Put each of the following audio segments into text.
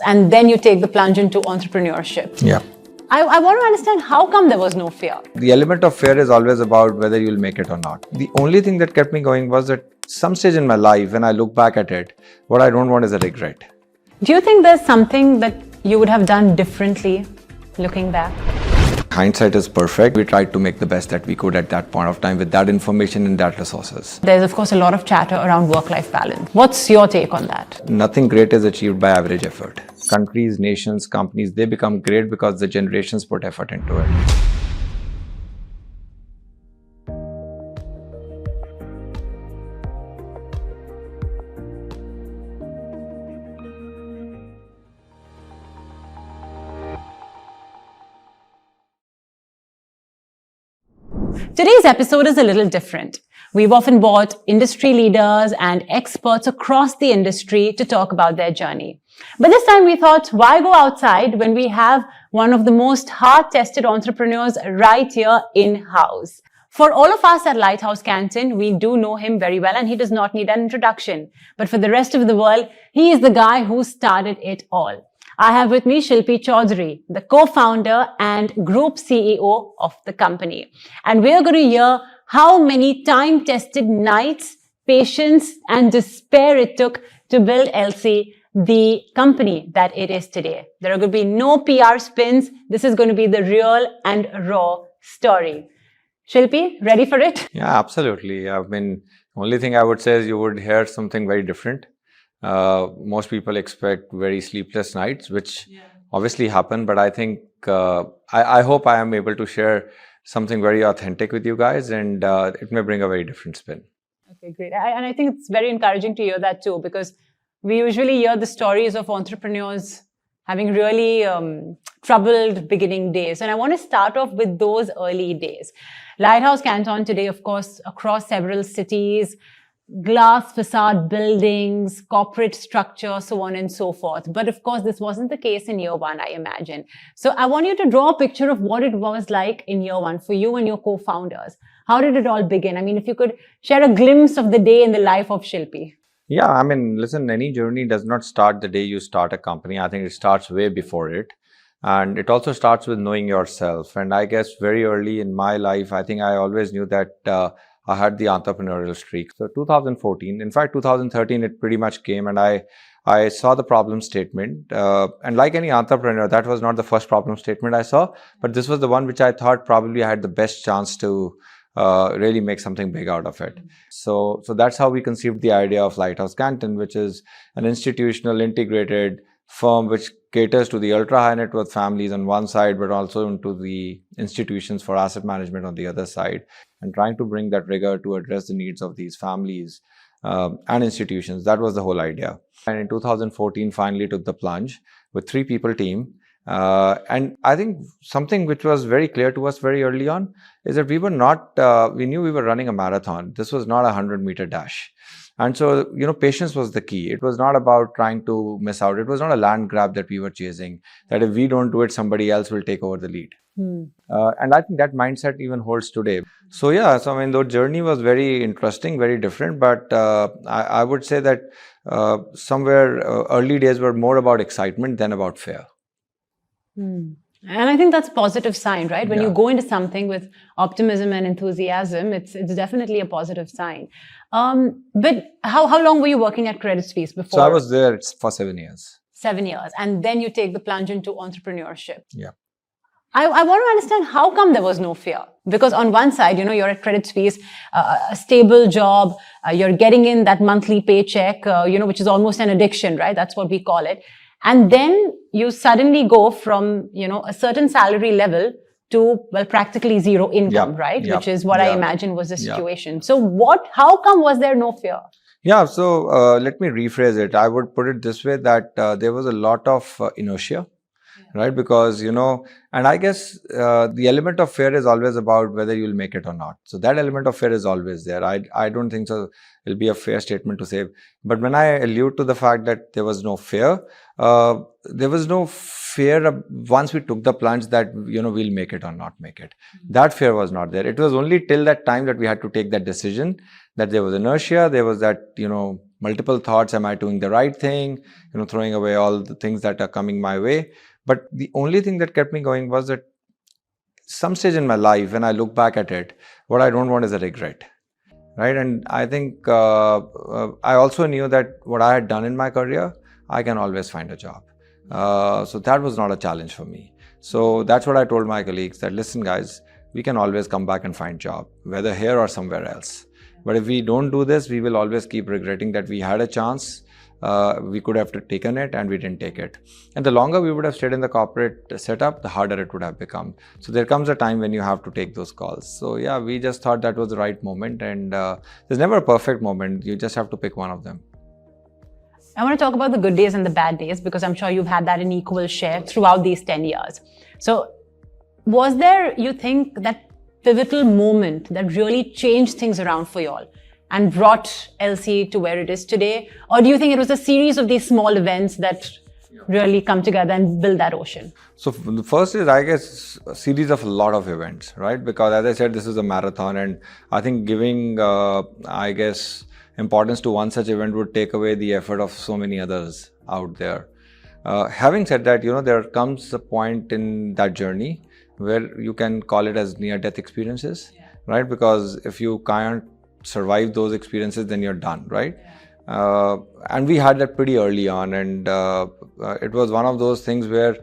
and then you take the plunge into entrepreneurship. Yeah. I want to understand how come there was no fear. The element of fear is always about whether you'll make it or not. The only thing that kept me going was that some stage in my life, when I look back at it, what I don't want is a regret. Do you think there's something that you would have done differently looking back? Hindsight is perfect. We tried to make the best that we could at that point of time with that information and that resources. There's of course a lot of chatter around work-life balance. What's your take on that? Nothing great is achieved by average effort. Countries, nations, companies, they become great because the generations put effort into it. Today's episode is a little different. We've often brought industry leaders and experts across the industry to talk about their journey. But this time we thought, why go outside when we have one of the most hard-tested entrepreneurs right here in-house? For all of us at Lighthouse Canton, we do know him very well and he does not need an introduction. But for the rest of the world, he is the guy who started it all. I have with me Shilpi Chaudhary, the co-founder and group CEO of the company. And we're going to hear how many time-tested nights, patience and despair it took to build LC, the company that it is today. There are going to be no PR spins. This is going to be the real and raw story. Shilpi, ready for it? Yeah, absolutely. I mean, only thing I would say is you would hear something very different. Most people expect very sleepless nights, which obviously happen, but I think I hope I am able to share something very authentic with you guys, and it may bring a very different spin. Okay, great. And I think it's very encouraging to hear that too, because we usually hear the stories of entrepreneurs having really troubled beginning days. And I want to start off with those early days. Lighthouse Canton today, of course, across several cities, glass facade buildings, corporate structure, so on and so forth. But of course, this wasn't the case in year one, I imagine. So I want you to draw a picture of what it was like in year one for you and your co-founders. How did it all begin? I mean, if you could share a glimpse of the day in the life of Shilpi. Yeah, I mean, listen, any journey does not start the day you start a company. I think it starts way before it. And it also starts with knowing yourself. And I guess very early in my life, I think I always knew that I had the entrepreneurial streak. So 2014, in fact, 2013, it pretty much came and I saw the problem statement. And like any entrepreneur, that was not the first problem statement I saw, but this was the one which I thought probably I had the best chance to really make something big out of it. So that's how we conceived the idea of Lighthouse Canton, which is an institutional integrated firm which caters to the ultra high net worth families on one side, but also into the institutions for asset management on the other side, and trying to bring that rigor to address the needs of these families and institutions. That was the whole idea. And in 2014, finally took the plunge with 3-people team. And I think something which was very clear to us very early on is that we were not, we knew we were running a marathon. This was not a 100-meter dash. And so, patience was the key. It was not about trying to miss out. It was not a land grab that we were chasing, that if we don't do it, somebody else will take over the lead. And I think that mindset even holds today. So yeah, so I mean, the journey was very interesting, very different, but I would say that somewhere early days were more about excitement than about fear. And I think that's a positive sign, right? When you go into something with optimism and enthusiasm, it's definitely a positive sign. But how long were you working at Credit Suisse before? So I was there for 7 years. 7 years. And then you take the plunge into entrepreneurship. Yeah. I want to understand how come there was no fear? Because on one side, you're at Credit Suisse, a stable job, you're getting in that monthly paycheck, which is almost an addiction, right? That's what we call it. And then you suddenly go from, a certain salary level to, well, practically zero income, right? Which is what I imagine was the situation. So how come was there no fear? Yeah, so let me rephrase it. I would put it this way, that there was a lot of inertia, right? Because, And I guess the element of fear is always about whether you'll make it or not. So that element of fear is always there. I don't think so. It'll be a fair statement to say. But when I allude to the fact that there was no fear, there was no fear once we took the plunge that, we'll make it or not make it. That fear was not there. It was only till that time that we had to take that decision, that there was inertia, there was that, multiple thoughts, am I doing the right thing? Throwing away all the things that are coming my way. But the only thing that kept me going was that some stage in my life, when I look back at it, what I don't want is a regret, right? And I think I also knew that what I had done in my career, I can always find a job. So that was not a challenge for me. So that's what I told my colleagues, that listen guys, we can always come back and find job, whether here or somewhere else. But if we don't do this, we will always keep regretting that we had a chance. We could have taken it and we didn't take it. And the longer we would have stayed in the corporate setup, the harder it would have become. So there comes a time when you have to take those calls. So yeah, we just thought that was the right moment, and there's never a perfect moment. You just have to pick one of them. I want to talk about the good days and the bad days, because I'm sure you've had that in equal share throughout these 10 years. So was there, you think, that pivotal moment that really changed things around for you all and brought LC to where it is today? Or do you think it was a series of these small events that really come together and build that ocean? So the first is, I guess, a series of a lot of events, right? Because as I said, this is a marathon, and I think giving, importance to one such event would take away the effort of so many others out there. Having said that, there comes a point in that journey where you can call it as near-death experiences, right? Because if you can't survive those experiences, then you're done, right? And we had that pretty early on, and it was one of those things where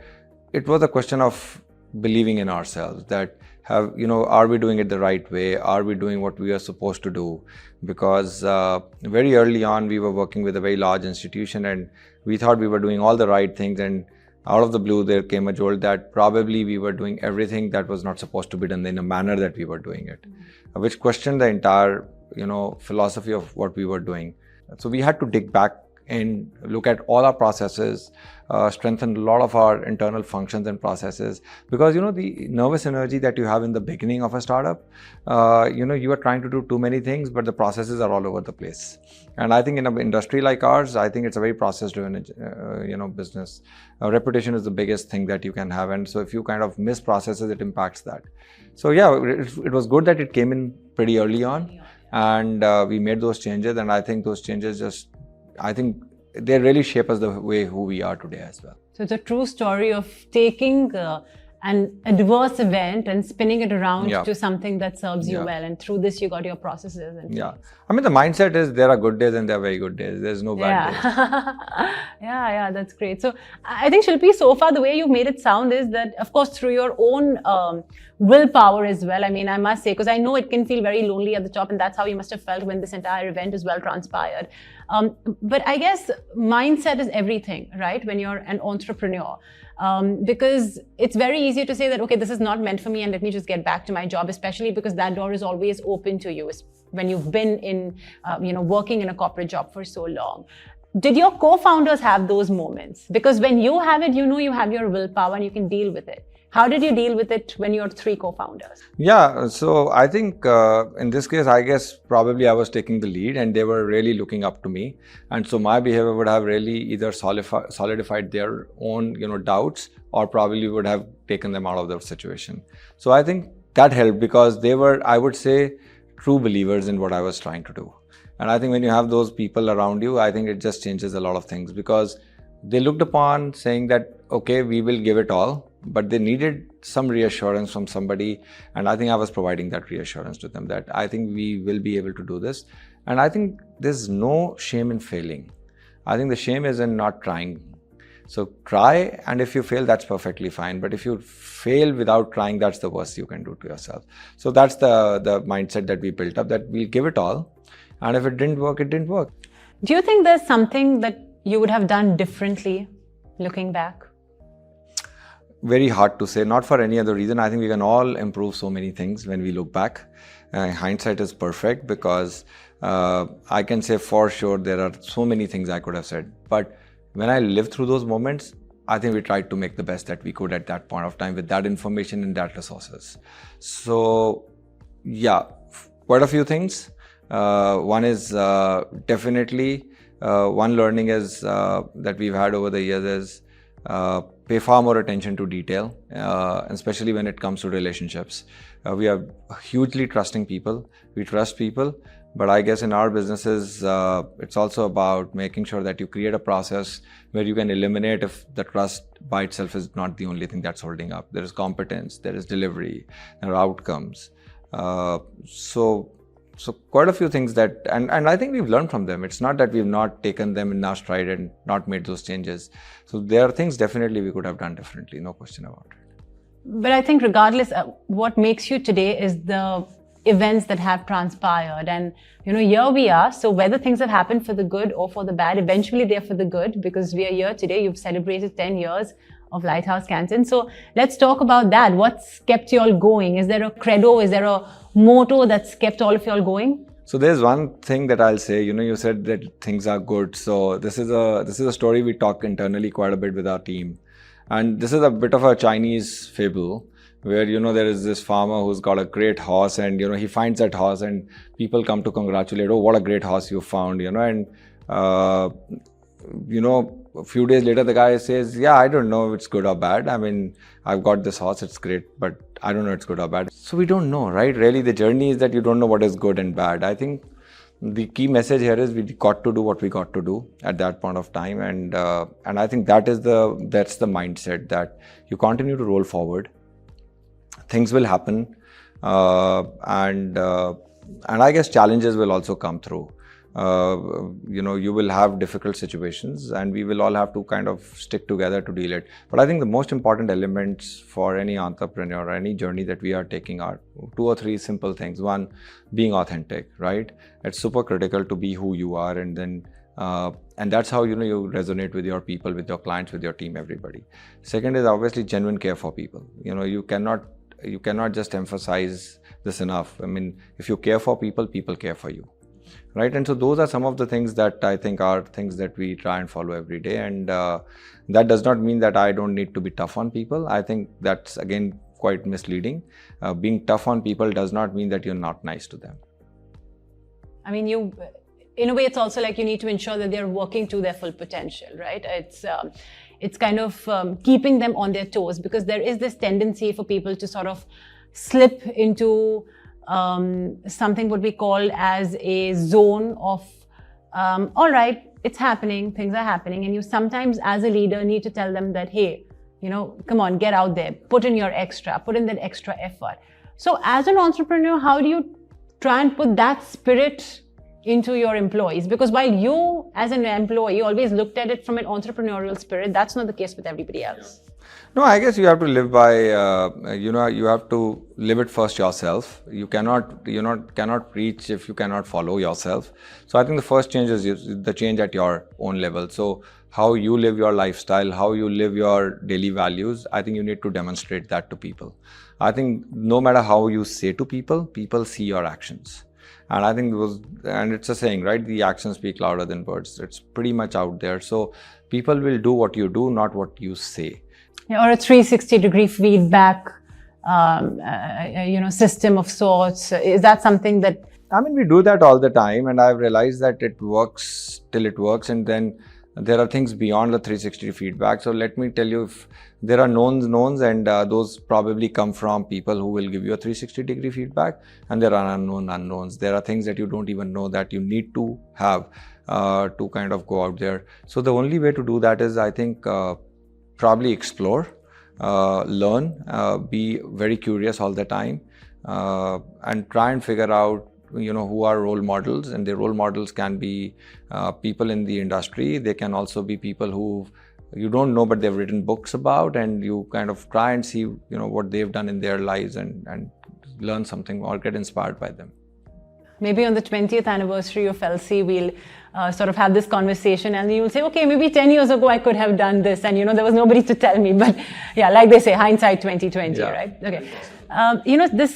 it was a question of believing in ourselves, that are we doing it the right way? Are we doing what we are supposed to do? Because very early on, we were working with a very large institution, and we thought we were doing all the right things, and out of the blue, there came a jolt that probably we were doing everything that was not supposed to be done in a manner that we were doing it, which questioned the entire, philosophy of what we were doing. So we had to dig back and look at all our processes, strengthen a lot of our internal functions and processes, because the nervous energy that you have in the beginning of a startup, you are trying to do too many things, but the processes are all over the place. And I think in an industry like ours, I think it's a very process-driven, business. Reputation is the biggest thing that you can have, and so if you kind of miss processes, it impacts that. So yeah, it was good that it came in pretty early on, and we made those changes, and I think those changes they really shape us the way who we are today as well. So it's a true story of taking an adverse event and spinning it around to something that serves you well. And through this, you got your processes. And I mean, the mindset is there are good days and there are very good days. There's no bad days. Yeah, that's great. So I think, Shilpi, so far, the way you've made it sound is that, of course, through your own willpower as well. I mean, I must say, because I know it can feel very lonely at the top, and that's how you must have felt when this entire event is well transpired. But I guess mindset is everything, right? When you're an entrepreneur. Because it's very easy to say that, okay, this is not meant for me and let me just get back to my job, especially because that door is always open to you when you've been in, working in a corporate job for so long. Did your co-founders have those moments? Because when you have it, you have your willpower and you can deal with it. How did you deal with it when you're three co-founders? Yeah, so I think in this case, I guess probably I was taking the lead and they were really looking up to me. And so my behavior would have really either solidified their own, doubts, or probably would have taken them out of the situation. So I think that helped because they were, I would say, true believers in what I was trying to do. And I think when you have those people around you, I think it just changes a lot of things because they looked upon saying that, okay, we will give it all. But they needed some reassurance from somebody, and I think I was providing that reassurance to them that I think we will be able to do this. And I think there's no shame in failing. I think the shame is in not trying. So try, and if you fail, that's perfectly fine. But if you fail without trying, that's the worst you can do to yourself. So that's the mindset that we built up, that we'll give it all. And if it didn't work, it didn't work. Do you think there's something that you would have done differently looking back? Very hard to say, not for any other reason. I think we can all improve so many things when we look back. Hindsight is perfect because I can say for sure there are so many things I could have said. But when I lived through those moments, I think we tried to make the best that we could at that point of time with that information and that resources. So yeah, quite a few things. One is definitely one learning is that we've had over the years is pay far more attention to detail, especially when it comes to relationships. We are hugely trusting people. We trust people, but I guess in our businesses, it's also about making sure that you create a process where you can eliminate if the trust by itself is not the only thing that's holding up. There is competence, there is delivery, there are outcomes. So quite a few things that, and I think we've learned from them. It's not that we've not taken them in our stride and not made those changes. So there are things definitely we could have done differently, no question about it. But I think regardless, what makes you today is the events that have transpired. And, here we are. So whether things have happened for the good or for the bad, eventually they're for the good because we are here today. You've celebrated 10 years of Lighthouse Canton. So let's talk about that. What's kept you all going? Is there a credo? Is there a motto that's kept all of you all going? So there's one thing that I'll say, you said that things are good. So this is a story we talk internally quite a bit with our team. And this is a bit of a Chinese fable where, there is this farmer who's got a great horse and, he finds that horse and people come to congratulate, oh, what a great horse you found, and, a few days later, the guy says, yeah, I don't know if it's good or bad. I mean, I've got this horse, it's great, but I don't know if it's good or bad. So we don't know, right? Really, the journey is that you don't know what is good and bad. I think the key message here is we got to do what we got to do at that point of time. And I think that's the mindset that you continue to roll forward. Things will happen. And I guess challenges will also come through. You will have difficult situations and we will all have to kind of stick together to deal it. But I think the most important elements for any entrepreneur or any journey that we are taking are 2 or 3 simple things. One, being authentic, right? It's super critical to be who you are, and then and that's how you resonate with your people, with your clients, with your team, everybody. Second is obviously genuine care for people. You cannot just emphasize this enough. I mean, if you care for people, people care for you. Right. And so those are some of the things that I think are things that we try and follow every day. And that does not mean that I don't need to be tough on people. I think that's, again, quite misleading. Being tough on people does not mean that you're not nice to them. I mean, in a way, it's also like you need to ensure that they're working to their full potential, right? It's kind of keeping them on their toes, because there is this tendency for people to sort of slip into something what we call as a zone of, all right, it's happening, things are happening. And you sometimes as a leader need to tell them that, hey, come on, get out there, put in that extra effort. So as an entrepreneur, how do you try and put that spirit into your employees? Because while you as an employee always looked at it from an entrepreneurial spirit, that's not the case with everybody else. No, I guess you have to live by, you have to live it first yourself. You cannot preach if you cannot follow yourself. So I think the first change is the change at your own level. So how you live your lifestyle, how you live your daily values, I think you need to demonstrate that to people. I think no matter how you say to people, people see your actions. And I think and it's a saying, right? The actions speak louder than words. It's pretty much out there. So people will do what you do, not what you say. Or a 360-degree feedback, system of sorts. Is that something that... I mean, we do that all the time, and I've realized that it works till it works, and then there are things beyond the 360 feedback. So let me tell you, if there are knowns, and those probably come from people who will give you a 360-degree feedback, and there are unknowns. There are things that you don't even know that you need to have to kind of go out there. So the only way to do that is, I think, probably explore, learn, be very curious all the time, and try and figure out who are role models. And the role models can be people in the industry. They can also be people who you don't know but they've written books about, and you kind of try and see what they've done in their lives and learn something or get inspired by them. Maybe on the 20th anniversary of LC, we'll sort of have this conversation, and you'll say, okay, maybe 10 years ago I could have done this, and there was nobody to tell me. But yeah, like they say, hindsight 2020, yeah. Right? Okay.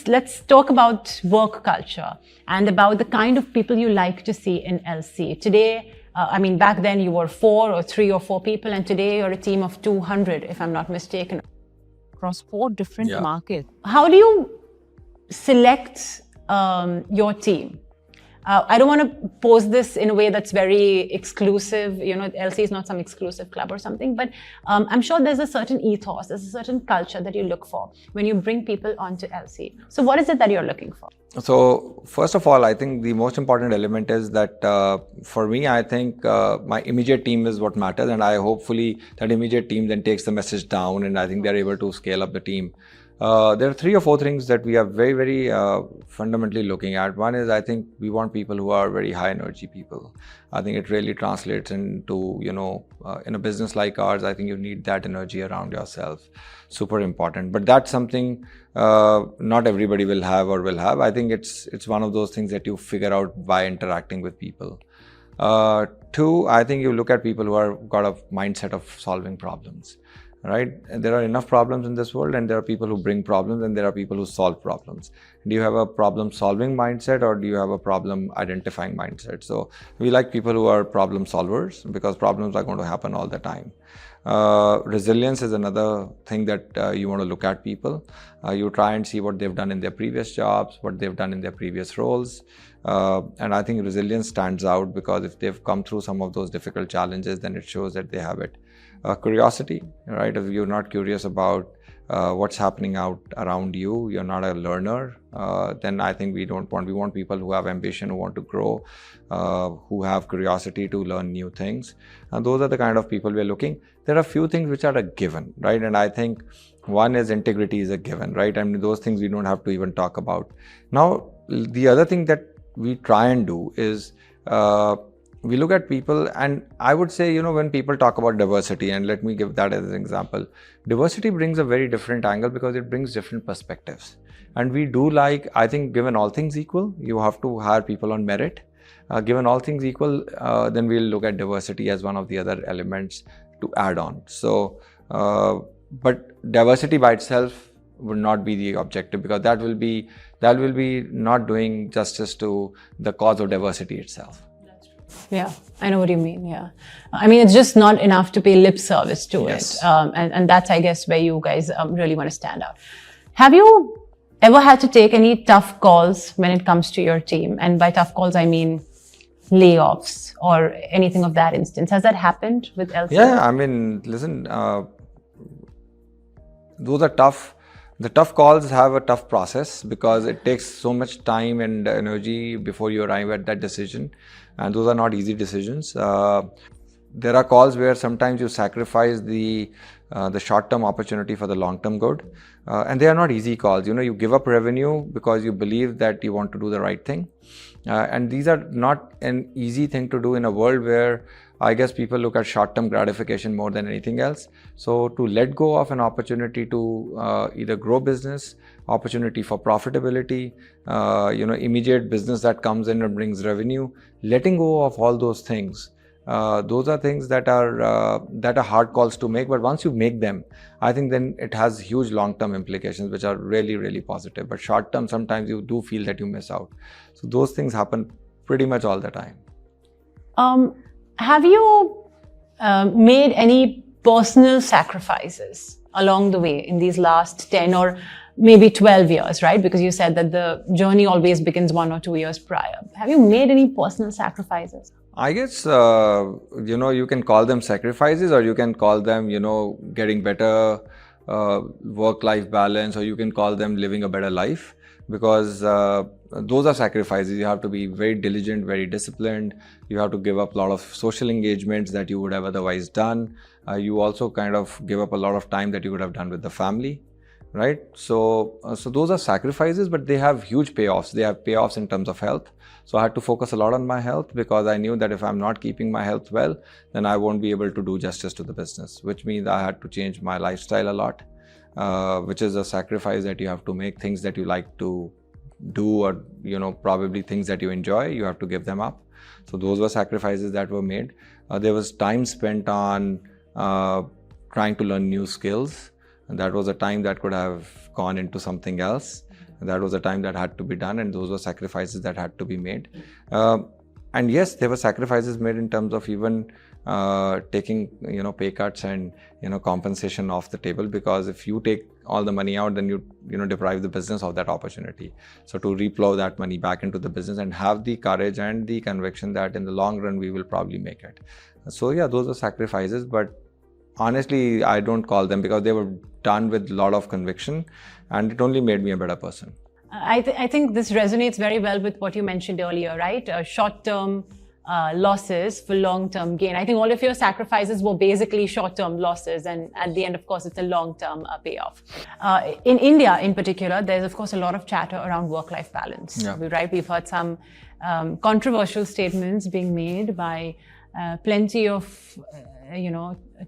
Let's talk about work culture and about the kind of people you like to see in LC. Today, I mean, back then you were 4 or 3 or 4 people, and today you're a team of 200, if I'm not mistaken, across 4 different markets. How do you select your team? I don't want to pose this in a way that's very exclusive. LC is not some exclusive club or something, but I'm sure there's a certain ethos, there's a certain culture that you look for when you bring people onto LC. So what is it that you're looking for? So first of all, I think the most important element is that for me, I think my immediate team is what matters, and I hopefully that immediate team then takes the message down, and I think they're able to scale up the team. There are 3 or 4 things that we are very, very fundamentally looking at. One is, I think we want people who are very high energy people. I think it really translates into, in a business like ours, I think you need that energy around yourself. Super important. But that's something not everybody will have or will have. I think it's one of those things that you figure out by interacting with people. 2, I think you look at people who are got a mindset of solving problems. Right? And there are enough problems in this world, and there are people who bring problems, and there are people who solve problems. Do you have a problem solving mindset, or do you have a problem identifying mindset? So we like people who are problem solvers, because problems are going to happen all the time. Resilience is another thing that you want to look at people. You try and see what they've done in their previous jobs, what they've done in their previous roles. And I think resilience stands out, because if they've come through some of those difficult challenges, then it shows that they have it. Curiosity, right? If you're not curious about what's happening out around you, you're not a learner, then I think we want people who have ambition, who want to grow, who have curiosity to learn new things. And those are the kind of people we're looking. There are a few things which are a given, right? And I think one is integrity is a given, right? I mean, those things we don't have to even talk about. Now, the other thing that we try and do is we look at people, and I would say, when people talk about diversity, and let me give that as an example, diversity brings a very different angle because it brings different perspectives. And we do I think given all things equal, you have to hire people on merit. Given all things equal, then we'll look at diversity as one of the other elements to add on. So, but diversity by itself would not be the objective, because that will be not doing justice to the cause of diversity itself. Yeah, I know what you mean. Yeah. I mean, it's just not enough to pay lip service to it. And that's, I guess, where you guys really want to stand out. Have you ever had to take any tough calls when it comes to your team? And by tough calls, I mean layoffs or anything of that instance. Has that happened with LC? Yeah, I mean, listen, those are tough. The tough calls have a tough process, because it takes so much time and energy before you arrive at that decision. And those are not easy decisions. There are calls where sometimes you sacrifice the short-term opportunity for the long-term good. And they are not easy calls. You give up revenue because you believe that you want to do the right thing. And these are not an easy thing to do in a world where I guess people look at short-term gratification more than anything else. So to let go of an opportunity to either grow business, opportunity for profitability, immediate business that comes in and brings revenue, letting go of all those things. Those are things that are hard calls to make, but once you make them, I think then it has huge long-term implications, which are really, really positive. But short-term, sometimes you do feel that you miss out. So those things happen pretty much all the time. Have you made any personal sacrifices along the way in these last 10 or maybe 12 years, right? Because you said that the journey always begins 1 or 2 years prior. Have you made any personal sacrifices? I guess, you can call them sacrifices, or you can call them, getting better work-life balance, or you can call them living a better life, because those are sacrifices. You have to be very diligent, very disciplined. You have to give up a lot of social engagements that you would have otherwise done. You also kind of give up a lot of time that you would have done with the family. Right? So those are sacrifices, but they have huge payoffs. They have payoffs in terms of health. So I had to focus a lot on my health, because I knew that if I'm not keeping my health well, then I won't be able to do justice to the business, which means I had to change my lifestyle a lot, which is a sacrifice that you have to make. Things that you like to do, or, probably things that you enjoy, you have to give them up. So those were sacrifices that were made. There was time spent on trying to learn new skills. And that was a time that could have gone into something else. And that was a time that had to be done, and those were sacrifices that had to be made. And yes, there were sacrifices made in terms of even taking pay cuts and compensation off the table, because if you take all the money out, then you deprive the business of that opportunity. So to replow that money back into the business and have the courage and the conviction that in the long run we will probably make it. So yeah, those are sacrifices, but honestly I don't call them, because they were done with a lot of conviction, and it only made me a better person. I think this resonates very well with what you mentioned earlier, right? Short-term losses for long-term gain. I think all of your sacrifices were basically short-term losses, and at the end, of course, it's a long-term payoff. In India, in particular, there's of course a lot of chatter around work-life balance. Yeah. Right? We've heard some controversial statements being made by plenty of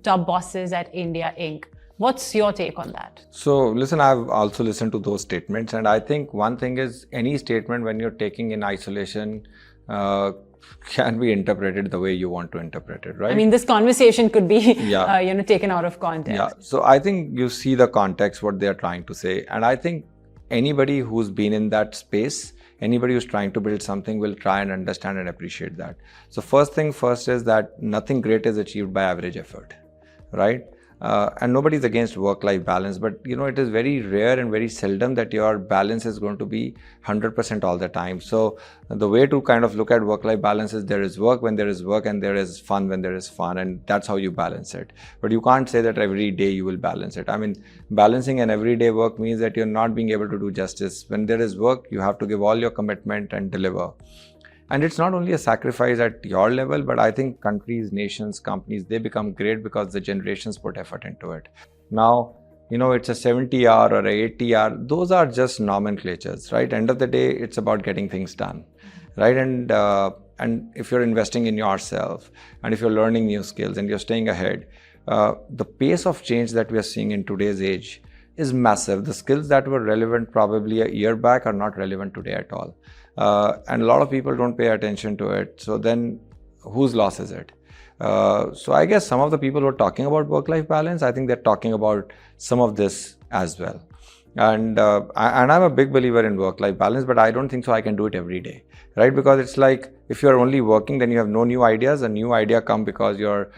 top bosses at India Inc. What's your take on that? So listen, I've also listened to those statements, and I think one thing is, any statement when you're taking in isolation can be interpreted the way you want to interpret it, right? I mean, this conversation could be Yeah. taken out of context. Yeah. So I think you see the context, what they're trying to say, and I think anybody who's been in that space, anybody who's trying to build something will try and understand and appreciate that. So first thing first is that nothing great is achieved by average effort, right? And nobody's against work-life balance, but it is very rare and very seldom that your balance is going to be 100% all the time. So the way to kind of look at work-life balance is, there is work when there is work, and there is fun when there is fun, and that's how you balance it. But you can't say that every day you will balance it. I mean, balancing an everyday work means that you're not being able to do justice. When there is work, you have to give all your commitment and deliver. And it's not only a sacrifice at your level, but I think countries, nations, companies, they become great because the generations put effort into it. Now, it's a 70-hour or a 80-hour, those are just nomenclatures, right? End of the day, it's about getting things done, right? And if you're investing in yourself, and if you're learning new skills and you're staying ahead, the pace of change that we are seeing in today's age is massive. The skills that were relevant probably a year back are not relevant today at all. And a lot of people don't pay attention to it. So then whose loss is it? So I guess some of the people who are talking about work-life balance, I think they're talking about some of this as well. And I'm a big believer in work-life balance, but I don't think so I can do it every day, right? Because it's like, if you're only working, then you have no new ideas. A new idea come because you're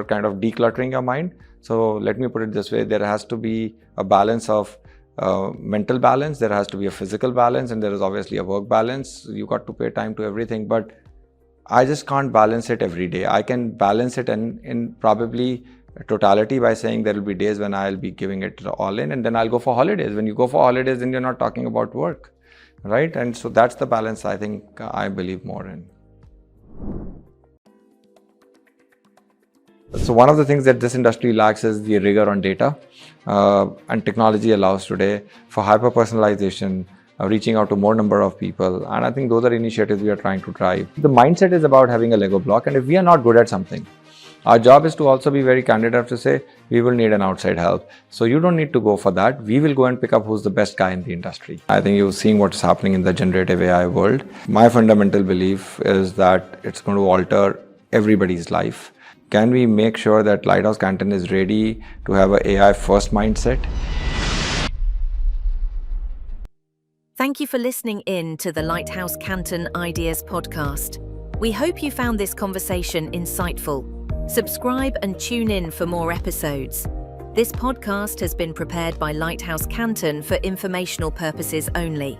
kind of decluttering your mind. So let me put it this way, there has to be a balance of mental balance, there has to be a physical balance, and there is obviously a work balance. You got to pay time to everything, but I just can't balance it every day. I can balance it in probably totality by saying there will be days when I'll be giving it all in, and then I'll go for holidays. When you go for holidays, then you're not talking about work, right? And so that's the balance I think I believe more in. So one of the things that this industry lacks is the rigor on data, and technology allows today for hyper-personalization, reaching out to more number of people, and I think those are initiatives we are trying to drive. The mindset is about having a Lego block, and if we are not good at something, our job is to also be very candid enough to say, we will need an outside help. So you don't need to go for that. We will go and pick up who's the best guy in the industry. I think you've seen what's happening in the generative AI world. My fundamental belief is that it's going to alter everybody's life. Can we make sure that Lighthouse Canton is ready to have an AI first mindset? Thank you for listening in to the Lighthouse Canton Ideas podcast. We hope you found this conversation insightful. Subscribe and tune in for more episodes. This podcast has been prepared by Lighthouse Canton for informational purposes only.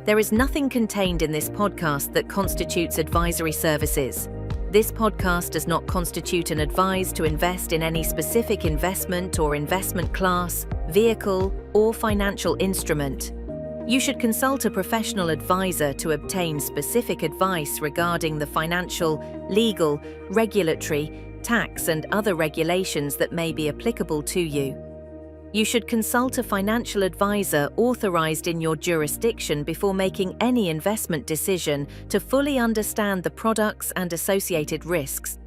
There is nothing contained in this podcast that constitutes advisory services. This podcast does not constitute an advice to invest in any specific investment or investment class, vehicle, or financial instrument. You should consult a professional advisor to obtain specific advice regarding the financial, legal, regulatory, tax, and other regulations that may be applicable to you. You should consult a financial advisor authorized in your jurisdiction before making any investment decision to fully understand the products and associated risks.